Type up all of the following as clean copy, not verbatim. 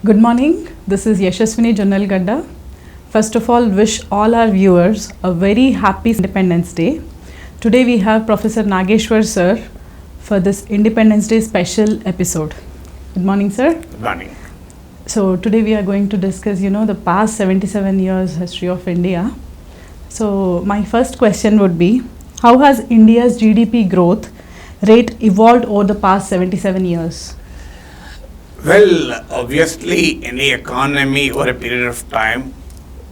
Good morning. This is Yashaswini Jannalgadda. First of all, wish all our viewers a very happy Independence Day. Today we have Professor Nageshwar sir for this Independence Day special episode. Good morning, sir. Good morning. So today we are going to discuss, the past 77 years history of India. So my first question would be, how has India's GDP growth rate evolved over the past 77 years? Well, obviously, any economy over a period of time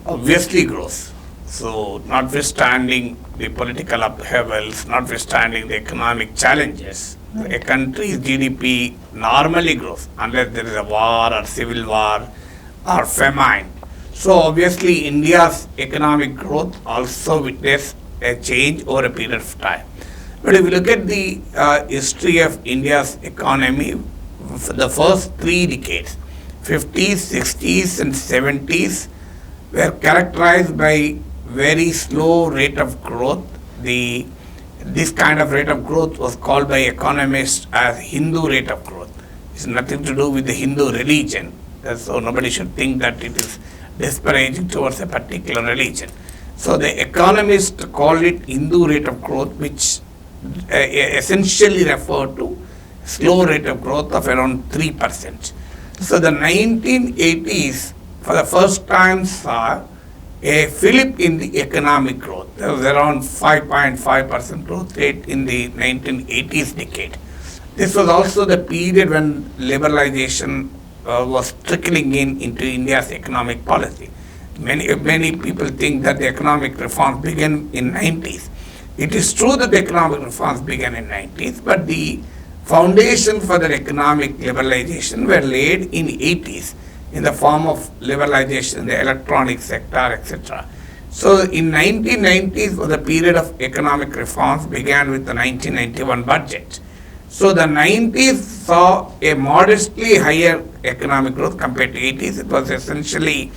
obviously grows. So, notwithstanding the political upheavals, notwithstanding the economic challenges, a country's GDP normally grows unless there is a war or civil war or famine. So, obviously, India's economic growth also witnessed a change over a period of time. But if you look at the history of India's economy, for the first 3 decades, 50s, 60s and 70s were characterized by very slow rate of growth. This kind of rate of growth was called by economists as Hindu rate of growth. It's nothing to do with the Hindu religion. So nobody should think that it is disparaging towards a particular religion. So the economists called it Hindu rate of growth, which essentially referred to slow rate of growth of around 3%. So the 1980s for the first time saw a flip in the economic growth. There was around 5.5% growth rate in the 1980s decade. This was also the period when liberalization was trickling into India's economic policy. Many people think that the economic reforms began in 90s. It is true that the economic reforms began in 90s, but the foundation for the economic liberalization were laid in 80s in the form of liberalization in the electronic sector, etc. So in 1990s was the period of economic reforms began with the 1991 budget. So the 90s saw a modestly higher economic growth compared to 80s. It was essentially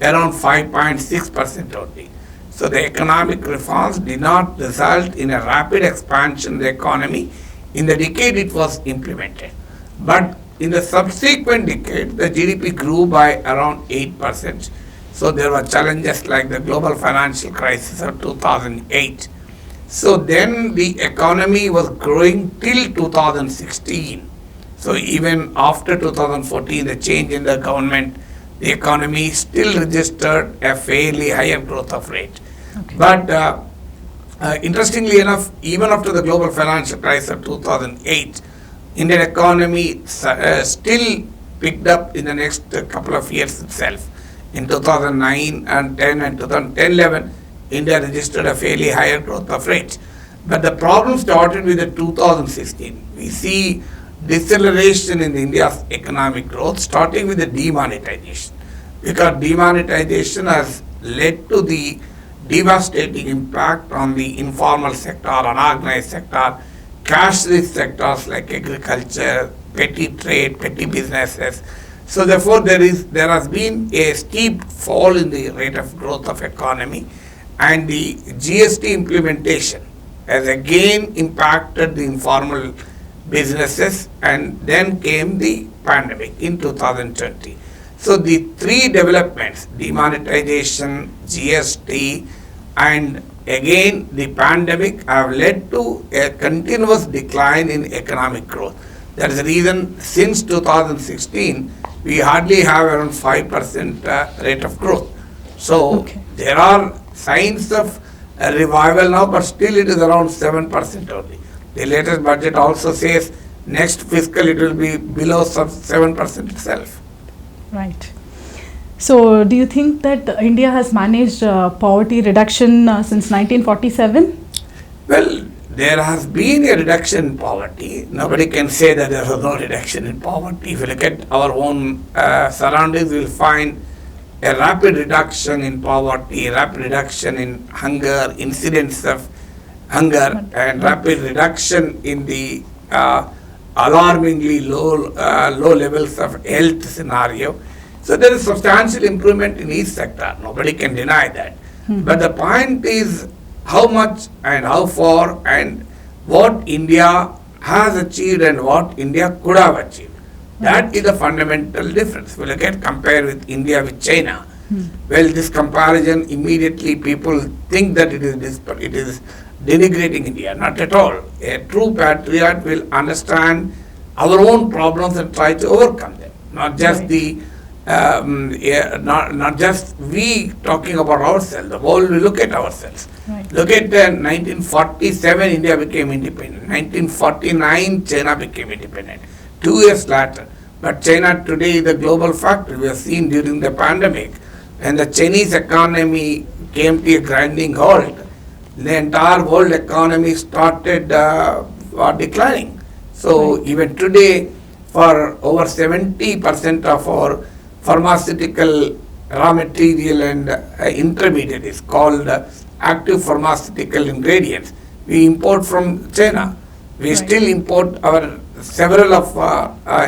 around 5.6% only. So the economic reforms did not result in a rapid expansion of the economy in the decade it was implemented. But in the subsequent decade, the GDP grew by around 8%. So there were challenges like the global financial crisis of 2008. So then the economy was growing till 2016. So even after 2014, the change in the government, the economy still registered a fairly higher growth of rate. Okay. But interestingly enough, even after the global financial crisis of 2008, Indian economy still picked up in the next couple of years itself. In 2009 and 10 and 2010-11, India registered a fairly higher growth of rate. But the problem started with the 2016. We see deceleration in India's economic growth starting with the demonetization. Because demonetization has led to the devastating impact on the informal sector, unorganized sector, cashless sectors like agriculture, petty trade, petty businesses. So therefore there has been a steep fall in the rate of growth of economy, and the GST implementation has again impacted the informal businesses, and then came the pandemic in 2020. So the 3 developments, demonetization, GST, and again the pandemic, have led to a continuous decline in economic growth. That is the reason since 2016 we hardly have around 5% rate of growth. So there are signs of a revival now, but still it is around 7% only. The latest budget also says next fiscal it will be below 7% itself. Right. So do you think that India has managed poverty reduction since 1947? Well, there has been a reduction in poverty. Nobody can say that there was no reduction in poverty. If you look at our own surroundings, we will find a rapid reduction in poverty, rapid reduction in hunger, incidence of hunger, and rapid reduction in the alarmingly low levels of health scenario. So there is substantial improvement in each sector. Nobody can deny that. But the point is how much and how far and what India has achieved and what India could have achieved. That is the fundamental difference. We look at compare with India with China. Well, this comparison immediately people think that it is denigrating India. Not at all. A true patriot will understand our own problems and try to overcome them. Not just not just we talking about ourselves. The world will look at ourselves. Right. Look at 1947, India became independent. 1949, China became independent. 2 years later. But China today is a global factor. We have seen during the pandemic, and the Chinese economy came to a grinding halt, the entire world economy started declining. So even today, for over 70% of our pharmaceutical raw material and intermediates called active pharmaceutical ingredients, we import from China. We still import our several of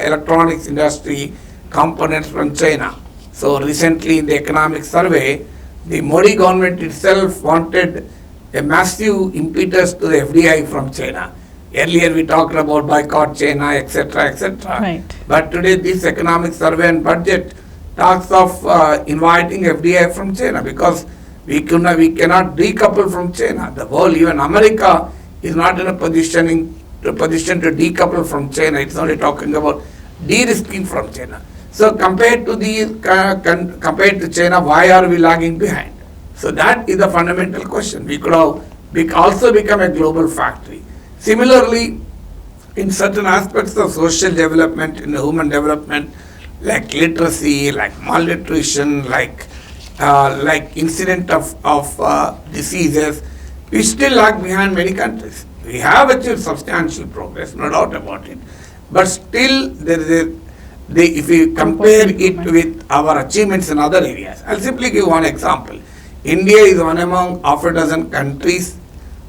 electronics industry components from China. So recently in the economic survey, the Modi government itself wanted a massive impetus to the FDI from China. Earlier we talked about boycott China, etc., etc. Right. But today this economic survey and budget talks of inviting FDI from China because we cannot decouple from China. The world, even America, is not in a position to decouple from China. It's only talking about de-risking from China. So compared to China, why are we lagging behind? So that is the fundamental question. We could have also become a global factory. Similarly, in certain aspects of social development, in human development, like literacy, like malnutrition, like incident of diseases, we still lag behind many countries. We have achieved substantial progress, no doubt about it. But still, there is if we compare it with our achievements in other areas, I'll simply give one example. India is one among half a dozen countries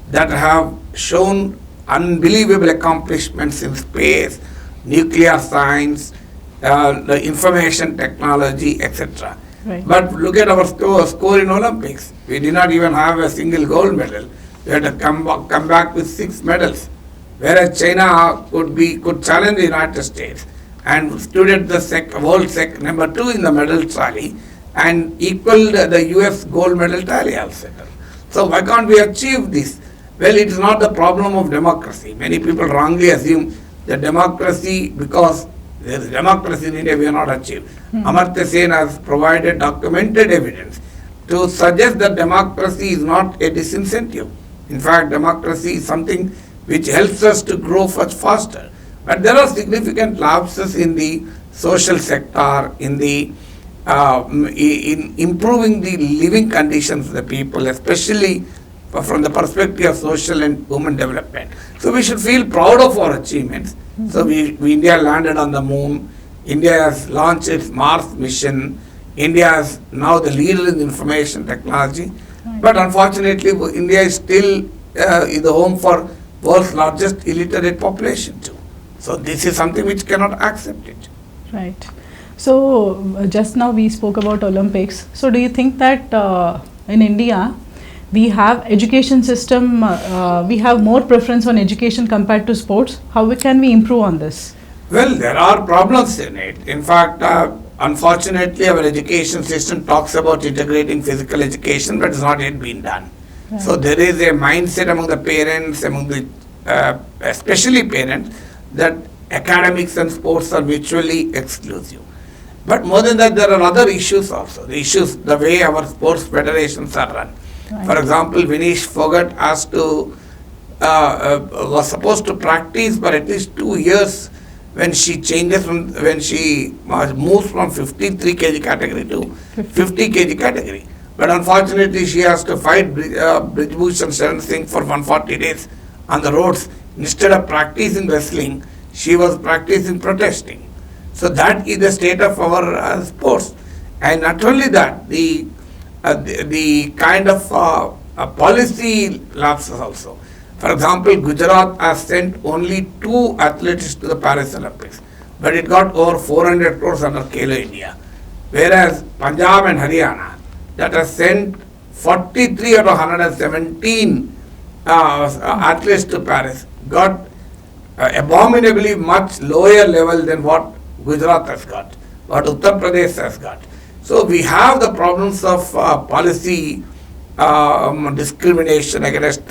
that have shown unbelievable accomplishments in space, nuclear science, the information technology, etc. Right. But look at our score in Olympics. We did not even have a single gold medal. We had to come back with 6 medals, whereas China could challenge the United States and stood at the world number 2 in the medal tally and equaled the US gold medal tally also. So why can't we achieve this? Well, it is not the problem of democracy. Many people wrongly assume that democracy, because there is democracy in India, we have not achieved. Amartya Sen has provided documented evidence to suggest that democracy is not a disincentive. In fact, democracy is something which helps us to grow much faster. But there are significant lapses in the social sector, in improving the living conditions of the people, especially from the perspective of social and human development. So we should feel proud of our achievements. So India landed on the moon. India has launched its Mars mission. India is now the leader in information technology. But unfortunately, India is still is the home for world's largest illiterate population too. So this is something which cannot accept it. Right. So just now we spoke about Olympics. So do you think that in India we have education system, we have more preference on education compared to sports? How can we improve on this? Well, there are problems in it. In fact, unfortunately, our education system talks about integrating physical education, but it's not yet been done. Right. So there is a mindset among the parents, especially parents, that academics and sports are mutually exclusive. But more than that, there are other issues also. The way our sports federations are run. Right. For example, Vinesh Fogart was supposed to practice for at least 2 years when she moves from 53 kg category to 50 kg category. But unfortunately, she has to fight Brijbhushan Sharan Singh for 140 days on the roads. Instead of practicing wrestling, she was practicing protesting. So that is the state of our sports. And not only that, the kind of policy lapses also. For example, Gujarat has sent only 2 athletes to the Paris Olympics, but it got over 400 crores under Khelo India. Whereas Punjab and Haryana, that has sent 43 out of 117 athletes to Paris, got abominably much lower level than what Gujarat has got, what Uttar Pradesh has got. So we have the problems of policy discrimination against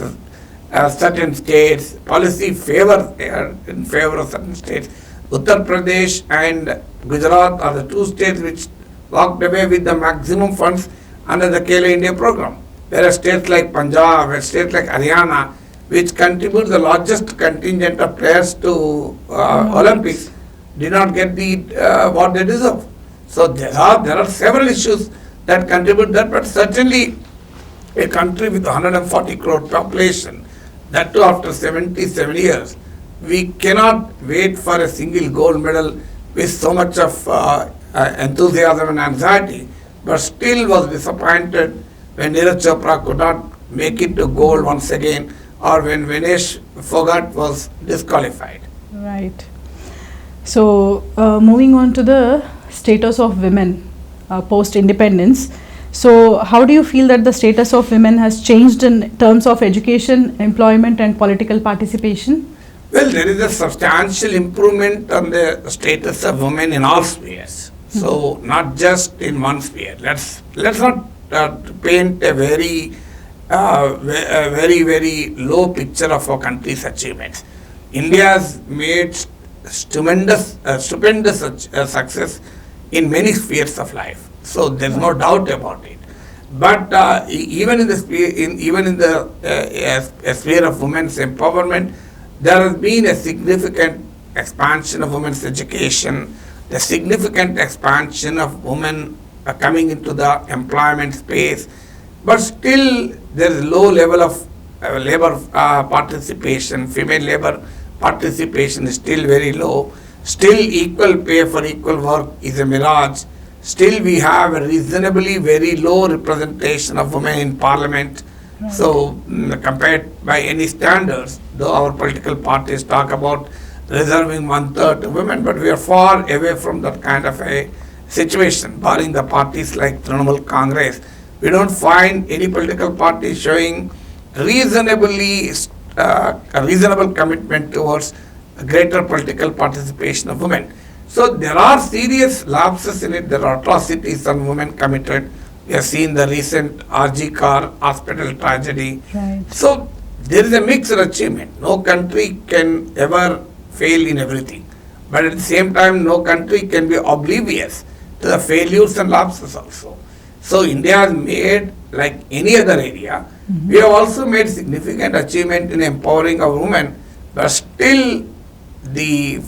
certain states, policy in favor of certain states. Uttar Pradesh and Gujarat are the two states which walked away with the maximum funds under the Khelo India program. Whereas states like Punjab and states like Haryana, which contribute the largest contingent of players to Olympics, did not get the what they deserve. So there are several issues that contribute that, but certainly a country with 140 crore population, that too after 77 years, we cannot wait for a single gold medal with so much of enthusiasm and anxiety, but still was disappointed when Neeraj Chopra could not make it to gold once again, or when Vinesh Fogart was disqualified. Right. So, moving on to the status of women post-independence. So, how do you feel that the status of women has changed in terms of education, employment and political participation? Well, there is a substantial improvement on the status of women in all spheres. So, not just in one sphere. Let's not paint a very low picture of our country's achievements. India has made stupendous success in many spheres of life. So there's no doubt about it. But even in the sphere of women's empowerment, there has been a significant expansion of women's education, the significant expansion of women coming into the employment space, but still there is low level of labor participation. Female labor participation is still very low. Still equal pay for equal work is a mirage. Still we have a reasonably very low representation of women in parliament. Right. So compared by any standards, though our political parties talk about reserving 1/3 to women, but we are far away from that kind of a situation, barring the parties like Trinamool Congress. We don't find any political party showing a reasonable commitment towards greater political participation of women. So there are serious lapses in it. There are atrocities on women committed. We have seen the recent RG Kar hospital tragedy. Right. So there is a mixed achievement. No country can ever fail in everything. But at the same time, no country can be oblivious to the failures and lapses also. So India has made, like any other area, we have also made significant achievement in empowering our women, but still the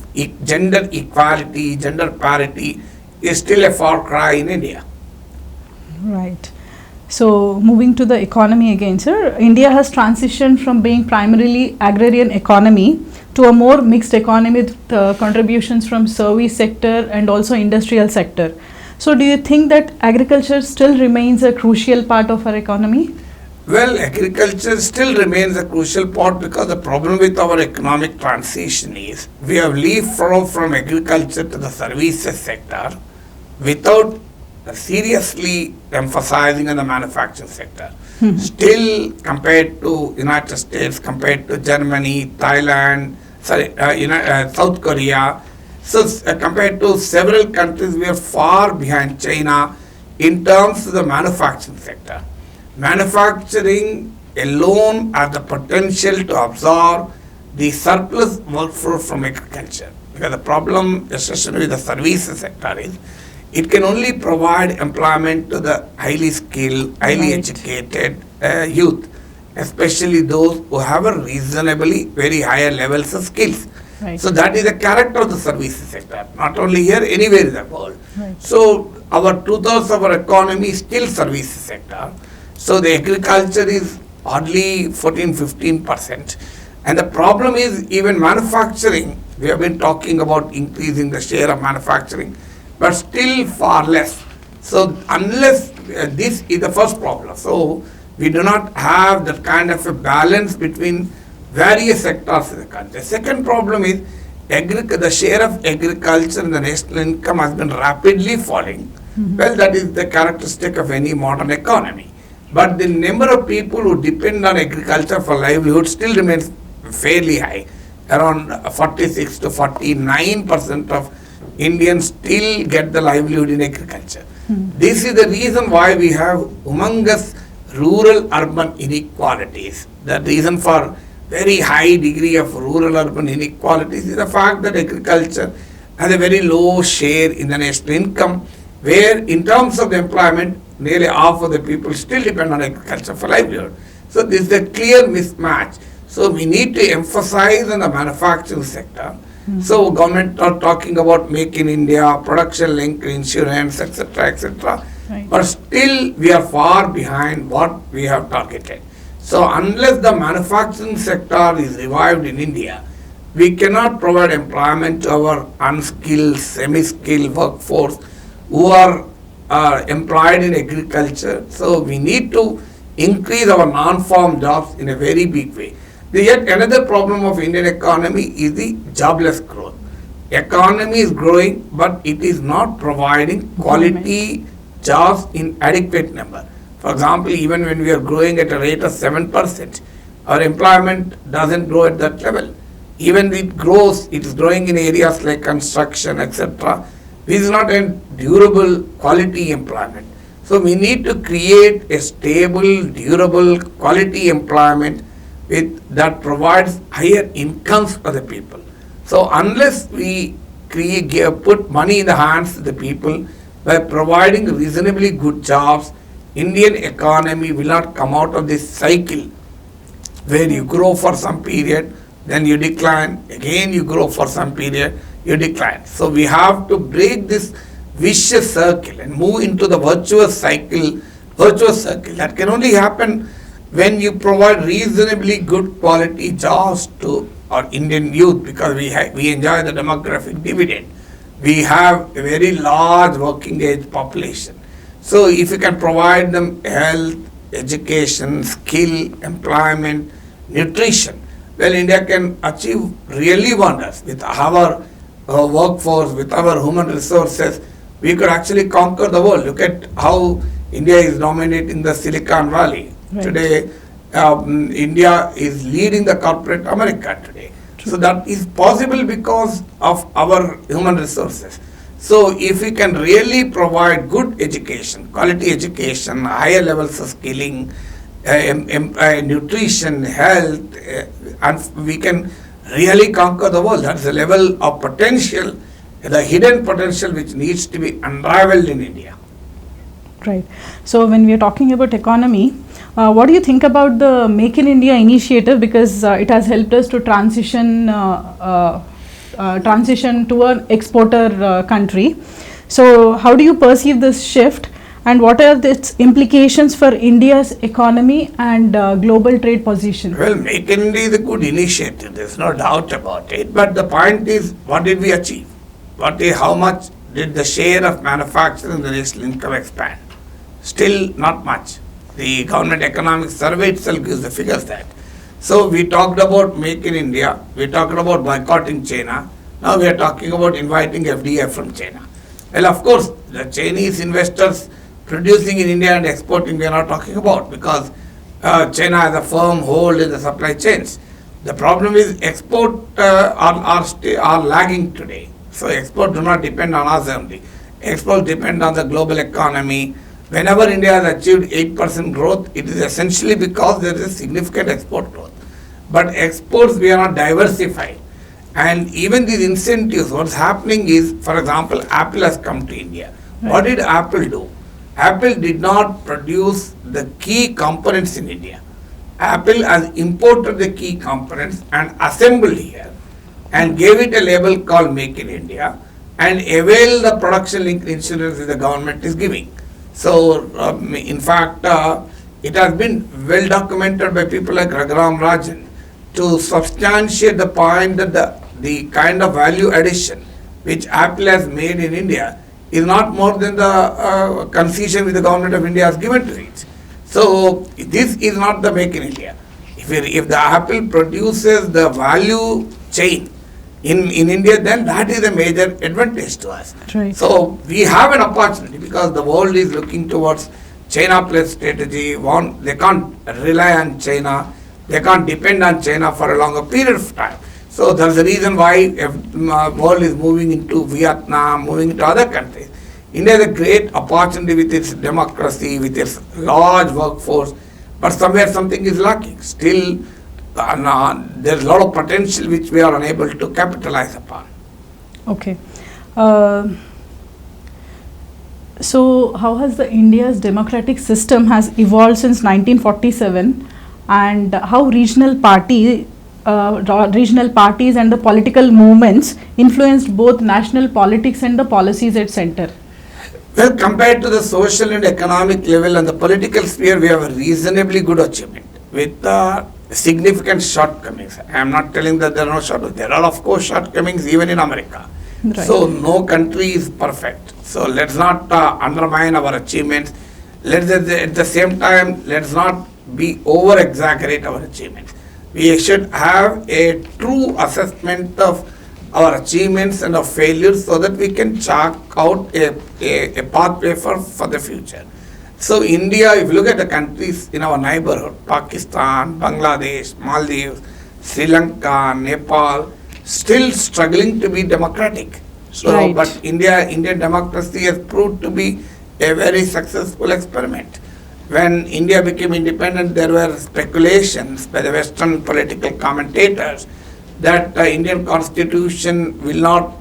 gender equality, gender parity is still a far cry in India. Right. So, moving to the economy again, sir, India has transitioned from being primarily agrarian economy to a more mixed economy with contributions from service sector and also industrial sector. So, do you think that agriculture still remains a crucial part of our economy? Well, agriculture still remains a crucial part, because the problem with our economic transition is we have leapfrogged from agriculture to the services sector without seriously emphasizing on the manufacturing sector. Still, compared to United States, compared to Germany, Thailand, South Korea, so compared to several countries, we are far behind China in terms of the manufacturing sector. Manufacturing alone has the potential to absorb the surplus workforce from agriculture. Because the problem, especially with the services sector, is it can only provide employment to the highly skilled, highly educated youth, especially those who have a reasonably very higher levels of skills. Right. So that is the character of the services sector, not only here, anywhere in the world. Right. So our 2/3 of our economy is still services sector. So the agriculture is hardly 14-15%. And the problem is even manufacturing, we have been talking about increasing the share of manufacturing, but still far less. So unless this is the first problem. So we do not have that kind of a balance between various sectors in the country. The second problem is the share of agriculture in the national income has been rapidly falling. Well, that is the characteristic of any modern economy. But the number of people who depend on agriculture for livelihood still remains fairly high, around 46 to 49% of Indians still get the livelihood in agriculture. This is the reason why we have humongous rural-urban inequalities. The reason for very high degree of rural-urban inequalities is the fact that agriculture has a very low share in the national income, where in terms of the employment, nearly half of the people still depend on agriculture for livelihood. So this is a clear mismatch. So we need to emphasize on the manufacturing sector. So government are talking about Make in India, production linked insurance, etc., etc. Right. But still we are far behind what we have targeted. So unless the manufacturing sector is revived in India, we cannot provide employment to our unskilled, semi-skilled workforce who are employed in agriculture. So we need to increase our non-farm jobs in a very big way. Yet another problem of Indian economy is the jobless growth. Economy is growing, but it is not providing quality jobs in adequate number. For example, even when we are growing at a rate of 7%, our employment doesn't grow at that level. Even it grows, it is growing in areas like construction, etc. This is not a durable quality employment. So we need to create a stable, durable, quality employment that provides higher incomes for the people. So unless we put money in the hands of the people by providing reasonably good jobs, Indian economy will not come out of this cycle where you grow for some period, then you decline, again you grow for some period, you decline. So we have to break this vicious circle and move into the virtuous cycle. That can only happen when you provide reasonably good quality jobs to our Indian youth, because we enjoy the demographic dividend. We have a very large working age population. So if you can provide them health, education, skill, employment, nutrition, well, India can achieve really wonders. With our workforce, with our human resources, we could actually conquer the world. Look at how India is dominating the Silicon Valley. Right. Today, India is leading the corporate America today. True. So that is possible because of our human resources. So if we can really provide good education, quality education, higher levels of skilling, nutrition, health, and we can really conquer the world. That's the level of potential, the hidden potential which needs to be unraveled in India. Right. So when we are talking about economy, what do you think about the Make in India initiative? Because it has helped us to transition to an exporter country. So how do you perceive this shift, and what are its implications for India's economy and global trade position? Well, Make in India is a good initiative. There's no doubt about it. But the point is, what did we achieve? How much did the share of manufacturing in the national income expand? Still not much. The government economic survey itself gives the figures that. So we talked about Make in India, we talked about boycotting China, now we are talking about inviting FDI from China. Well, of course, the Chinese investors producing in India and exporting we are not talking about, because China has a firm hold in the supply chains. The problem is export are lagging today. So export do not depend on us only. Exports depend on the global economy. Whenever India has achieved 8% growth, it is essentially because there is a significant export growth. But exports, we are not diversified. And even these incentives, what's happening is, for example, Apple has come to India. Right. What did Apple do? Apple did not produce the key components in India. Apple has imported the key components and assembled here and gave it a label called Make in India and avail the production linked insurance that the government is giving. So, in fact, it has been well documented by people like Raghuram Rajan to substantiate the point that the kind of value addition which Apple has made in India is not more than the concession which the government of India has given to it. So, this is not the Make in India. If the Apple produces the value chain in India, then that is a major advantage to us. Right. So we have an opportunity because the world is looking towards China plus strategy. They can't rely on China. They can't depend on China for a longer period of time. So that's the reason why world is moving into Vietnam, moving into other countries. India is a great opportunity with its democracy, with its large workforce, but somewhere something is lacking. Still, there's a lot of potential which we are unable to capitalize upon. Okay. So how has the India's democratic system has evolved since 1947, and how regional parties and the political movements influenced both national politics and the policies at center? Well, compared to the social and economic level and the political sphere, we have a reasonably good achievement with significant shortcomings. I am not telling that there are no shortcomings. There are, of course, shortcomings even in America. Right. So no country is perfect. So let's not undermine our achievements. At the same time, let's not be over-exaggerate our achievements. We should have a true assessment of our achievements and our failures so that we can chart out a pathway for the future. So India, if you look at the countries in our neighborhood, Pakistan, Bangladesh, Maldives, Sri Lanka, Nepal, still struggling to be democratic. So, right. But Indian democracy has proved to be a very successful experiment. When India became independent, there were speculations by the Western political commentators that Indian constitution will not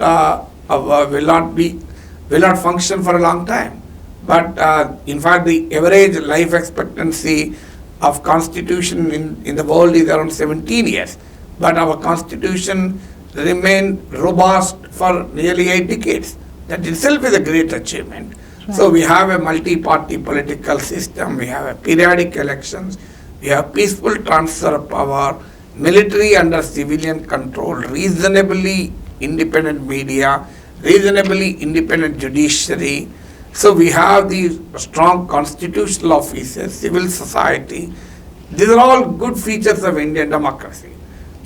function for a long time. But in fact, the average life expectancy of constitution in the world is around 17 years. But our constitution remained robust for nearly 8 decades. That itself is a great achievement. Right. So we have a multi-party political system, we have a periodic elections, we have peaceful transfer of power, military under civilian control, reasonably independent media, reasonably independent judiciary. So we have these strong constitutional officers, civil society. These are all good features of Indian democracy.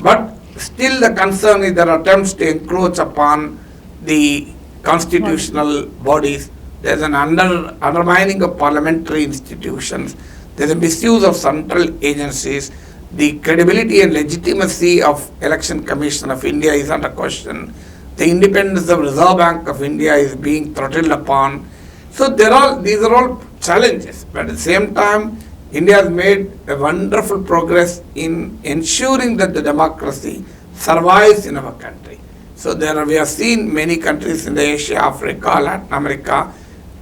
But still the concern is there are attempts to encroach upon the constitutional bodies. There's an undermining of parliamentary institutions. There's a misuse of central agencies. The credibility and legitimacy of Election Commission of India is under question. The independence of Reserve Bank of India is being throttled upon. So these are all challenges. But at the same time, India has made a wonderful progress in ensuring that the democracy survives in our country. So we have seen many countries in Asia, Africa, Latin America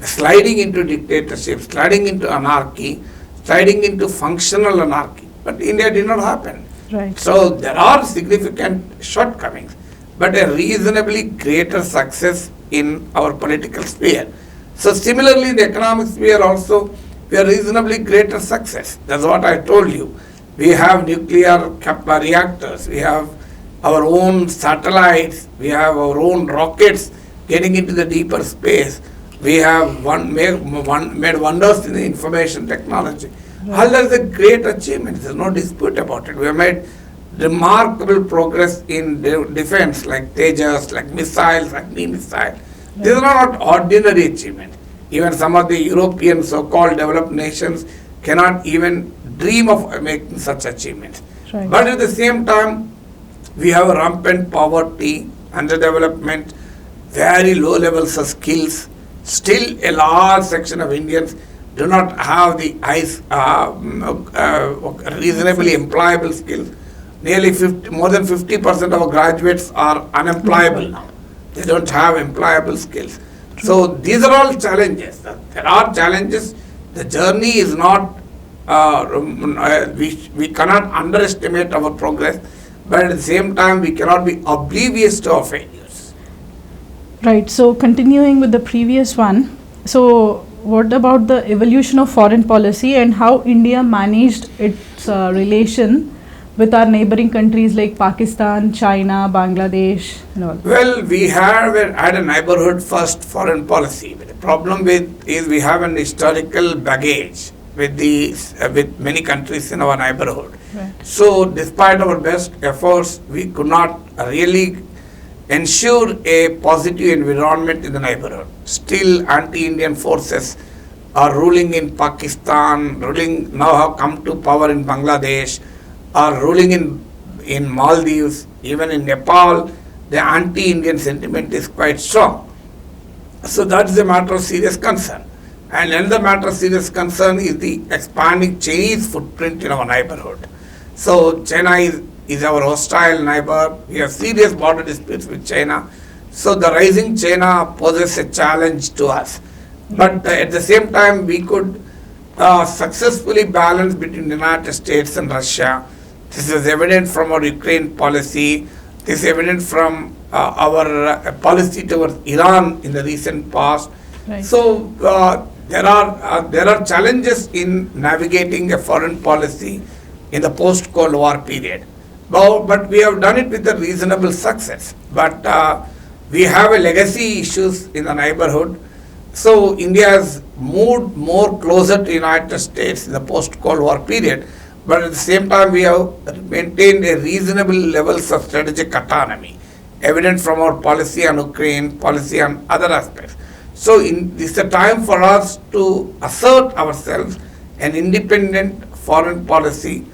sliding into dictatorship, sliding into anarchy, sliding into functional anarchy. But India did not happen. Right. So there are significant shortcomings, but a reasonably greater success in our political sphere. So similarly, in the economic sphere also, we are reasonably greater success. That's what I told you. We have nuclear reactors, we have our own satellites, we have our own rockets getting into the deeper space. We have made wonders in the information technology. Right. All that is a great achievement. There is no dispute about it. We have made remarkable progress in defense, like Tejas, like missiles, like missile. Right. These are not ordinary achievements. Even some of the European so-called developed nations cannot even dream of making such achievements. Right. But at the same time, we have rampant poverty, underdevelopment, very low levels of skills. Still, a large section of Indians do not have the reasonably employable skills. Nearly more than 50% of our graduates are unemployable now. They don't have employable skills. So these are all challenges. There are challenges. The journey is not, we cannot underestimate our progress, but at the same time we cannot be oblivious to our failures. Right, so continuing with the previous one, so what about the evolution of foreign policy and how India managed its relation with our neighboring countries like Pakistan, China, Bangladesh and all? Well, we had a neighborhood first foreign policy. But the problem is we have an historical baggage with many countries in our neighborhood. Right. So despite our best efforts, we could not really ensure a positive environment in the neighborhood. Still, anti-Indian forces are ruling in Pakistan, now have come to power in Bangladesh, are ruling in Maldives, even in Nepal, the anti-Indian sentiment is quite strong. So that's a matter of serious concern. And another matter of serious concern is the expanding Chinese footprint in our neighborhood. So China is our hostile neighbor. We have serious border disputes with China. So the rising China poses a challenge to us. But at the same time, we could successfully balance between the United States and Russia. This is evident from our Ukraine policy. This is evident from our policy towards Iran in the recent past. Right. So there are challenges in navigating a foreign policy in the post-Cold War period. But we have done it with a reasonable success. But we have a legacy issues in the neighborhood. So India has moved more closer to United States in the post-Cold War period. But at the same time, we have maintained a reasonable levels of strategic autonomy, evident from our policy on Ukraine, policy on other aspects. So this is a time for us to assert ourselves an independent foreign policy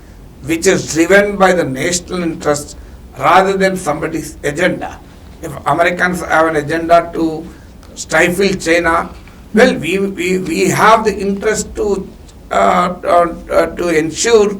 which is driven by the national interest rather than somebody's agenda. If Americans have an agenda to stifle China, well, we have the interest to ensure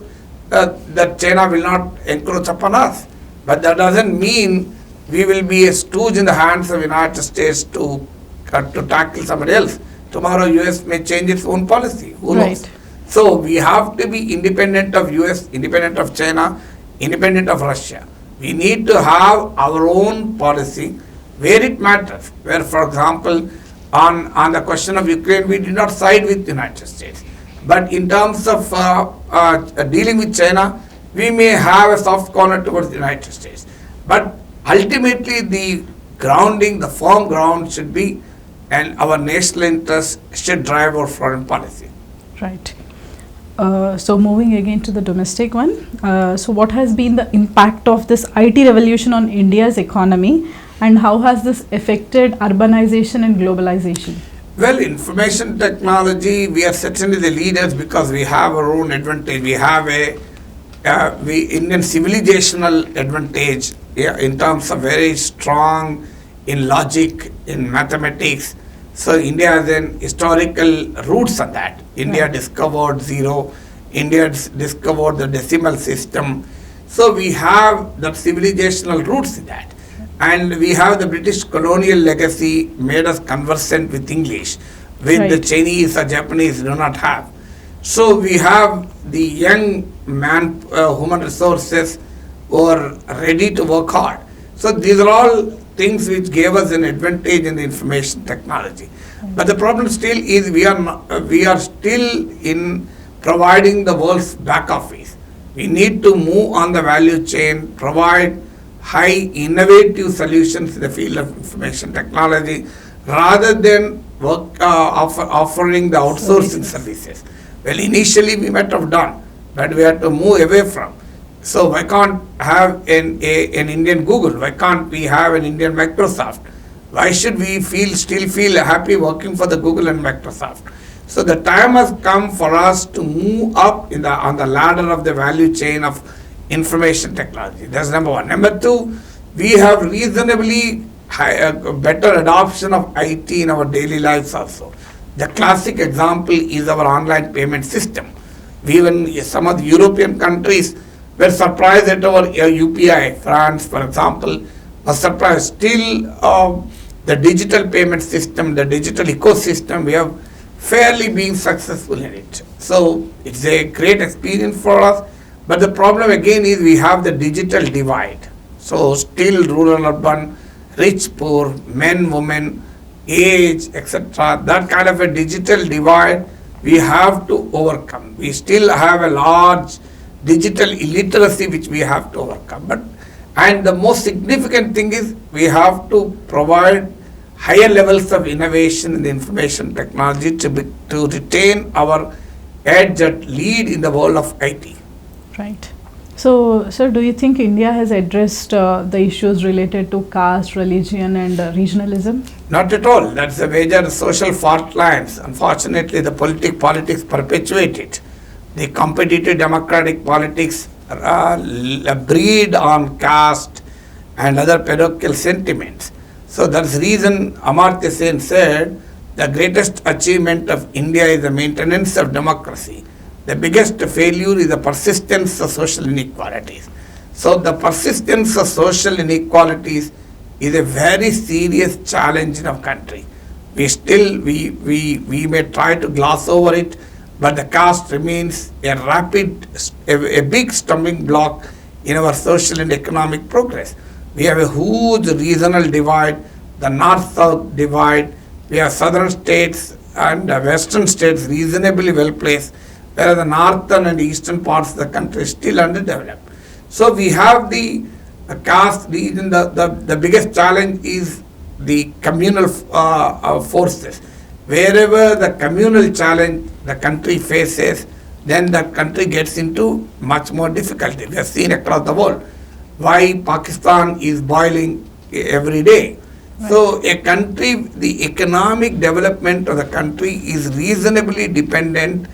that China will not encroach upon us. But that doesn't mean we will be a stooge in the hands of United States to tackle somebody else. Tomorrow US may change its own policy. Who knows? Right. So we have to be independent of US, independent of China, independent of Russia. We need to have our own policy where it matters. Where, for example, on the question of Ukraine, we did not side with the United States. But in terms of dealing with China, we may have a soft corner towards the United States. But ultimately, the grounding, the firm ground should be, and our national interests should drive our foreign policy. Right. So moving again to the domestic one. So what has been the impact of this IT revolution on India's economy, and how has this affected urbanization and globalization? Well, information technology, we are certainly the leaders because we have our own advantage. We have Indian civilizational advantage in terms of very strong in logic, in mathematics. So India has an historical roots on that. India discovered zero. India discovered the decimal system. So we have the civilizational roots in that. And we have the British colonial legacy made us conversant with English, which the Chinese or Japanese do not have. So we have the young man, human resources who are ready to work hard. So these are all things which gave us an advantage in the information technology. But the problem still is we are still in providing the world's back office. We need to move on the value chain, provide high innovative solutions in the field of information technology rather than offering the outsourcing services. Well, initially we might have done, but we had to move away from. So why can't have an Indian Google? Why can't we have an Indian Microsoft? Why should we still feel happy working for the Google and Microsoft? So the time has come for us to move up on the ladder of the value chain of information technology. That's number one. Number two, we have reasonably better adoption of IT in our daily lives also. The classic example is our online payment system. Even some of the European countries were surprised at our UPI. France, for example, was surprised. Still, the digital payment system, the digital ecosystem, we have fairly been successful in it. So it's a great experience for us. But the problem again is we have the digital divide. So still rural, urban, rich, poor, men, women, age, etc. That kind of a digital divide we have to overcome. We still have a large digital illiteracy which we have to overcome. And the most significant thing is we have to provide higher levels of innovation in the information technology to retain our edge at lead in the world of IT. Right. So, sir, do you think India has addressed the issues related to caste, religion and regionalism? Not at all. That's a major social fault lines. Unfortunately, the politics perpetuate it. The competitive democratic politics breed on caste and other parochial sentiments. So that's the reason Amartya Sen said the greatest achievement of India is the maintenance of democracy. The biggest failure is the persistence of social inequalities. So the persistence of social inequalities is a very serious challenge in our country. We may try to gloss over it, but the caste remains a big stumbling block in our social and economic progress. We have a huge regional divide, the north-south divide. We have southern states and western states reasonably well placed, whereas the northern and eastern parts of the country is still underdeveloped. So we have the caste region. The biggest challenge is the communal forces. Wherever the communal challenge the country faces, then the country gets into much more difficulty. We have seen across the world why Pakistan is boiling every day. Right. So a country, the economic development of the country is reasonably dependent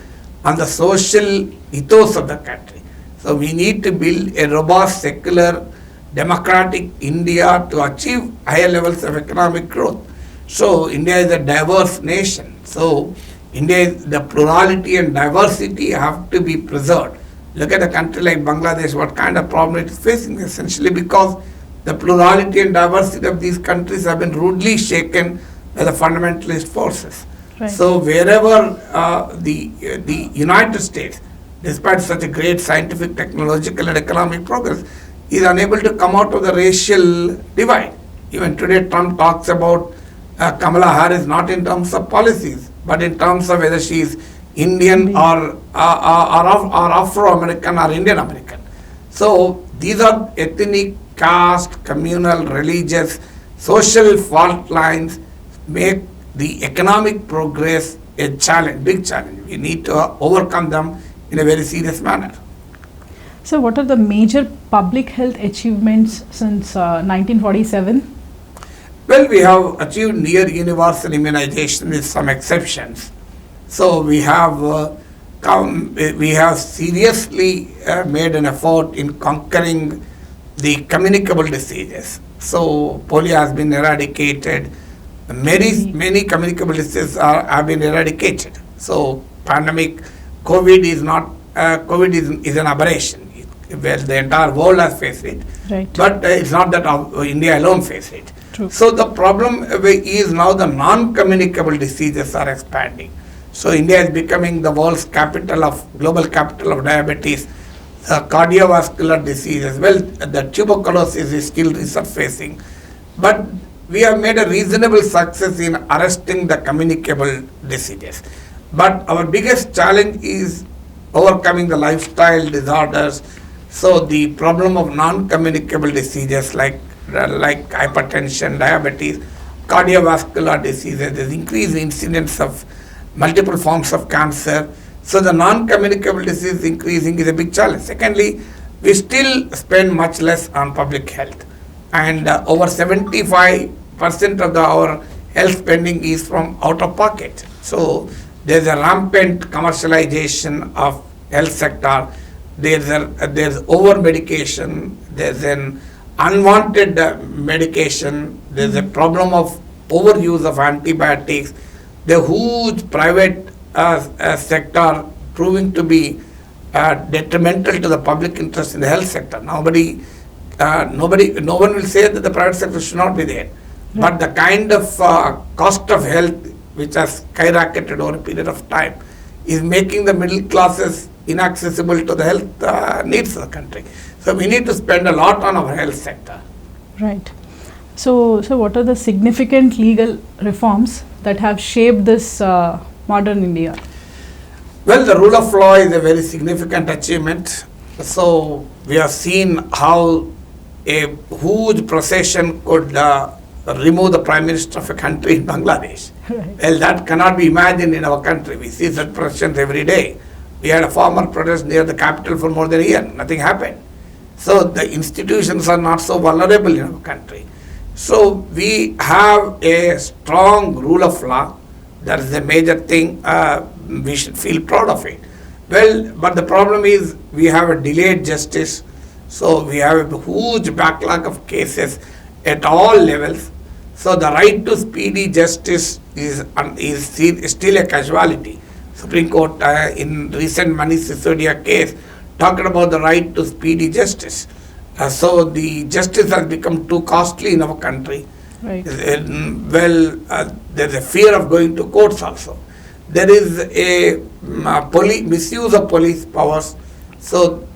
on the social ethos of the country. So we need to build a robust, secular, democratic India to achieve higher levels of economic growth. So India is a diverse nation. So India, the plurality and diversity have to be preserved. Look at a country like Bangladesh, what kind of problem it is facing, essentially because the plurality and diversity of these countries have been rudely shaken by the fundamentalist forces. Right. So wherever the United States, despite such a great scientific, technological and economic progress, is unable to come out of the racial divide. Even today Trump talks about Kamala Harris not in terms of policies, but in terms of whether she is Indian or Afro-American or Indian American. So these are ethnic, caste, communal, religious, social fault lines make the economic progress a challenge, big challenge. We need to overcome them in a very serious manner. So what are the major public health achievements since 1947? Well, we have achieved near universal immunization with some exceptions. So we have seriously made an effort in conquering the communicable diseases. So polio has been eradicated. Many communicable diseases have been eradicated. So pandemic, COVID is an aberration. Well, the entire world has faced it. Right. But it's not that India alone faced it. True. So the problem is now the non-communicable diseases are expanding. So India is becoming the world's global capital of diabetes, cardiovascular diseases. Well, the tuberculosis is still resurfacing. But we have made a reasonable success in arresting the communicable diseases. But our biggest challenge is overcoming the lifestyle disorders. So the problem of non-communicable diseases like hypertension, diabetes, cardiovascular diseases, there's increased incidence of multiple forms of cancer. So the non-communicable disease increasing is a big challenge. Secondly, we still spend much less on public health. And over 75% of our health spending is from out of pocket. So there's a rampant commercialization of health sector. There's over medication. There's an unwanted medication. There's a problem of overuse of antibiotics. The huge private sector proving to be detrimental to the public interest in the health sector. No one will say that the private sector should not be there. Right. But the kind of cost of health which has skyrocketed over a period of time is making the middle classes inaccessible to the health needs of the country. So we need to spend a lot on our health sector. Right. So what are the significant legal reforms that have shaped this modern India? Well, the rule of law is a very significant achievement. So we have seen how a huge procession could remove the Prime Minister of a country in Bangladesh. Right. Well, that cannot be imagined in our country. We see such processions every day. We had a farmer protest near the capital for more than a year. Nothing happened. So the institutions are not so vulnerable in our country. So we have a strong rule of law. That is a major thing. We should feel proud of it. Well, but the problem is we have a delayed justice, so we have a huge backlog of cases at all levels. So the right to speedy justice is still a casualty. Supreme Court in recent Manish Sisodia case talked about the right to speedy justice. So the justice has become too costly in our country. Right. There's a fear of going to courts also. There is a misuse of police powers. So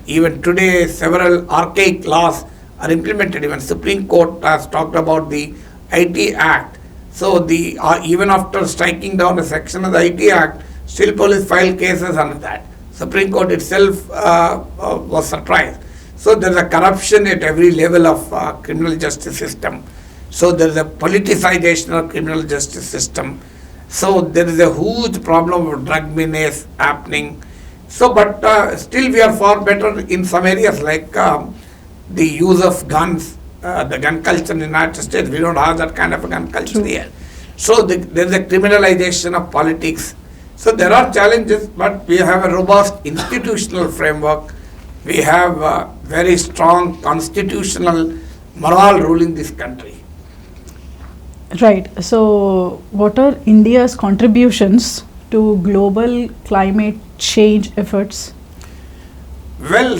even today, several archaic laws are implemented. Even Supreme Court has talked about the IT Act. So the even after striking down a section of the IT Act, still police file cases under that. Supreme Court itself was surprised. So there is a corruption at every level of criminal justice system. So there is a politicization of criminal justice system. So there is a huge problem of drug menace happening. So, but still we are far better in some areas like the use of guns, the gun culture in the United States. We don't have that kind of a gun culture here. So there is a criminalization of politics. So there are challenges, but we have a robust institutional framework. We have a very strong constitutional morale ruling this country. Right. So, what are India's contributions to global climate change efforts? Well,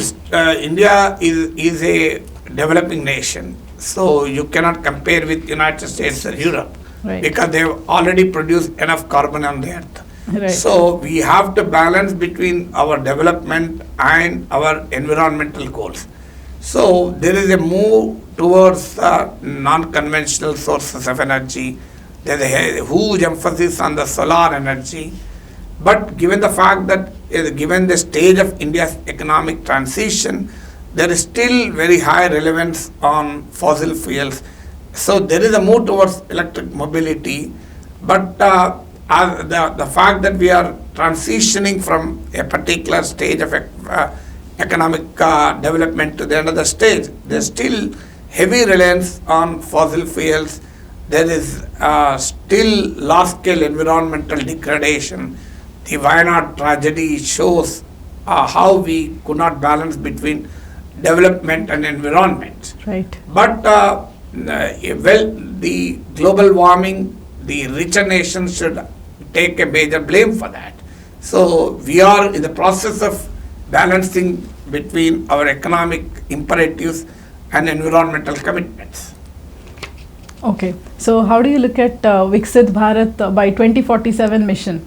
India is a developing nation, so you cannot compare with United States or Europe, Right. because they have already produced enough carbon on the earth. Right. So we have to balance between our development and our environmental goals. So there is a move towards non-conventional sources of energy. There is a huge emphasis on the solar energy. But given the fact that, given the stage of India's economic transition, there is still very high relevance on fossil fuels. So there is a move towards electric mobility. But the fact that we are transitioning from a particular stage of economic development to the another stage, there's still heavy reliance on fossil fuels. There is still large-scale environmental degradation. The Wayanad tragedy shows how we could not balance between development and environment. Right. But the global warming, the richer nations should take a major blame for that. So we are in the process of balancing between our economic imperatives and environmental commitments. Okay. So, how do you look at Viksit Bharat by 2047 mission?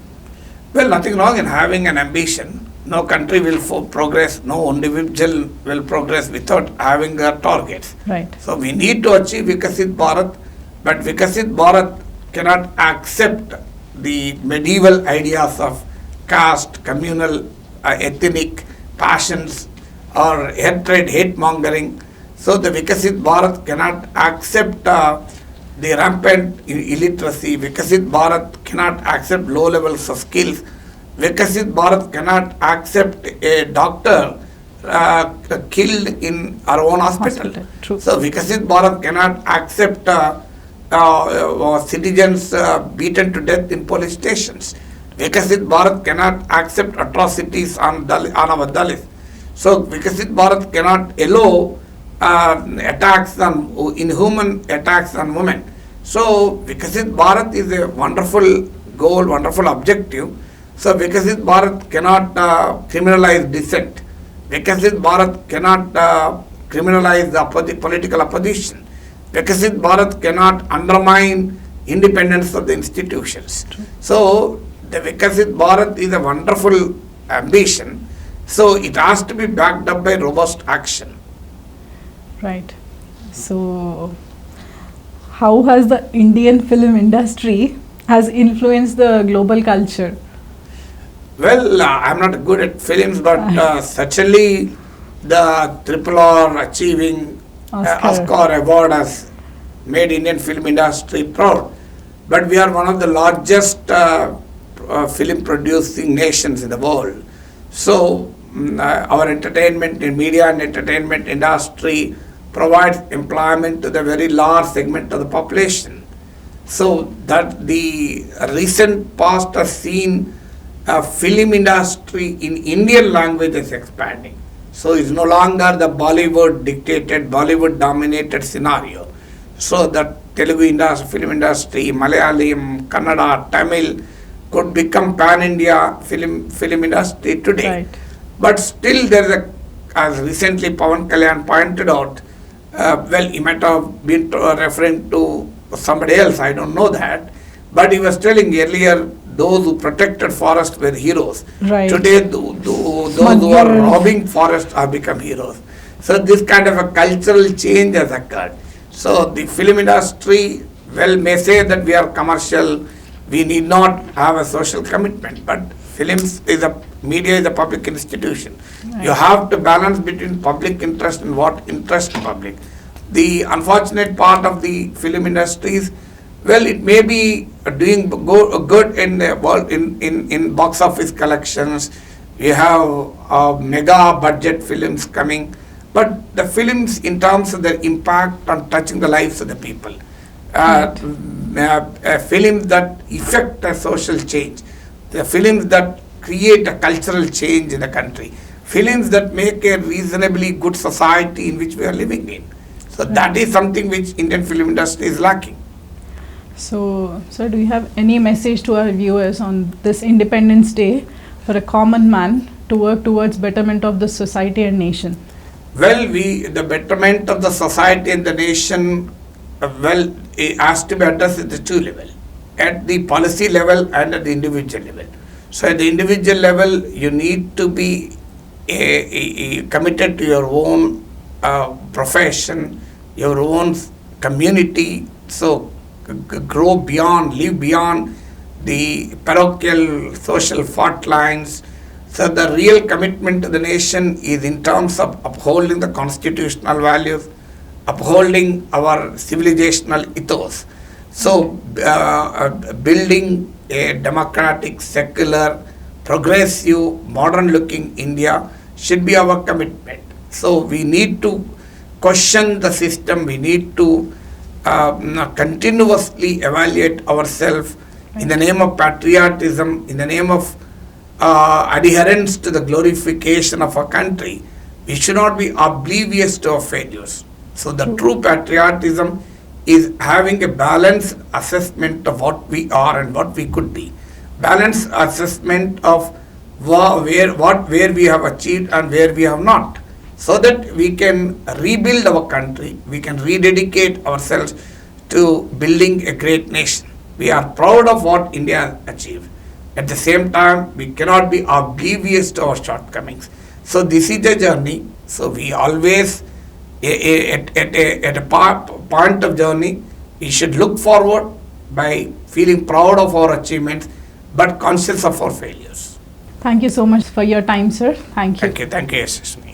Well, nothing wrong in having an ambition. No country will progress, no individual will progress without having their targets. Right. So we need to achieve Viksit Bharat, but Viksit Bharat cannot accept the medieval ideas of caste, communal, ethnic passions, or hatred, hate mongering. So the Viksit Bharat cannot accept the rampant illiteracy. Viksit Bharat cannot accept low levels of skills. Viksit Bharat cannot accept a doctor killed in our own hospital. True. So Viksit Bharat cannot accept citizens beaten to death in police stations. Viksit Bharat cannot accept atrocities on our Dalits. So Viksit Bharat cannot allow inhuman attacks on women. So Viksit Bharat is a wonderful goal, wonderful objective. So Viksit Bharat cannot criminalize dissent. Viksit Bharat cannot criminalize the political opposition. Viksit Bharat cannot undermine independence of the institutions. True. So the Viksit Bharat is a wonderful ambition. So it has to be backed up by robust action. Right. So, how has the Indian film industry has influenced the global culture? Well, I'm not good at films, but certainly the RRR achieving Oscar award has made Indian film industry proud. But we are one of the largest film producing nations in the world. So our entertainment in media and entertainment industry provides employment to the very large segment of the population. So that the recent past has seen film industry in Indian language is expanding. So it's no longer the Bollywood dictated, Bollywood dominated scenario. So the Telugu industry, film industry, Malayalam, Kannada, Tamil could become pan-India film industry today. Right. But still there is a, as recently Pawan Kalyan pointed out, well, he might have been referring to somebody else, I don't know that. But he was telling earlier, those who protected forest were heroes. Right. Today, those who are robbing forest have become heroes. So this kind of a cultural change has occurred. So the film industry, well, may say that we are commercial, we need not have a social commitment, but media is a public institution. Right. You have to balance between public interest and what interests public. The unfortunate part of the film industry is, well, it may be doing good in the world in box office collections. We have mega budget films coming, but the films in terms of their impact on touching the lives of the people, films that effect a social change, the films that create a cultural change in the country, films that make a reasonably good society in which we are living in. So that is something which Indian film industry is lacking. So, sir, do you have any message to our viewers on this Independence Day for a common man to work towards betterment of the society and nation? Well, the betterment of the society and the nation, it has to be addressed at the two levels, at the policy level and at the individual level. So at the individual level, you need to be committed to your own profession, your own community. So grow beyond, live beyond the parochial social fault lines. So the real commitment to the nation is in terms of upholding the constitutional values, upholding our civilizational ethos. So building a democratic, secular, progressive, modern-looking India should be our commitment. So we need to question the system. We need to continuously evaluate ourselves in the name of patriotism, in the name of adherence to the glorification of our country. We should not be oblivious to our failures. So the true patriotism is having a balanced assessment of what we are and what we could be. Balanced assessment of where we have achieved and where we have not, so that we can rebuild our country, we can rededicate ourselves to building a great nation. We are proud of what India has achieved. At the same time, we cannot be oblivious to our shortcomings. So this is a journey. So we always, at a point of journey, we should look forward by feeling proud of our achievements, but conscious of our failures. Thank you so much for your time, sir. Thank you. Thank you, Yashaswini.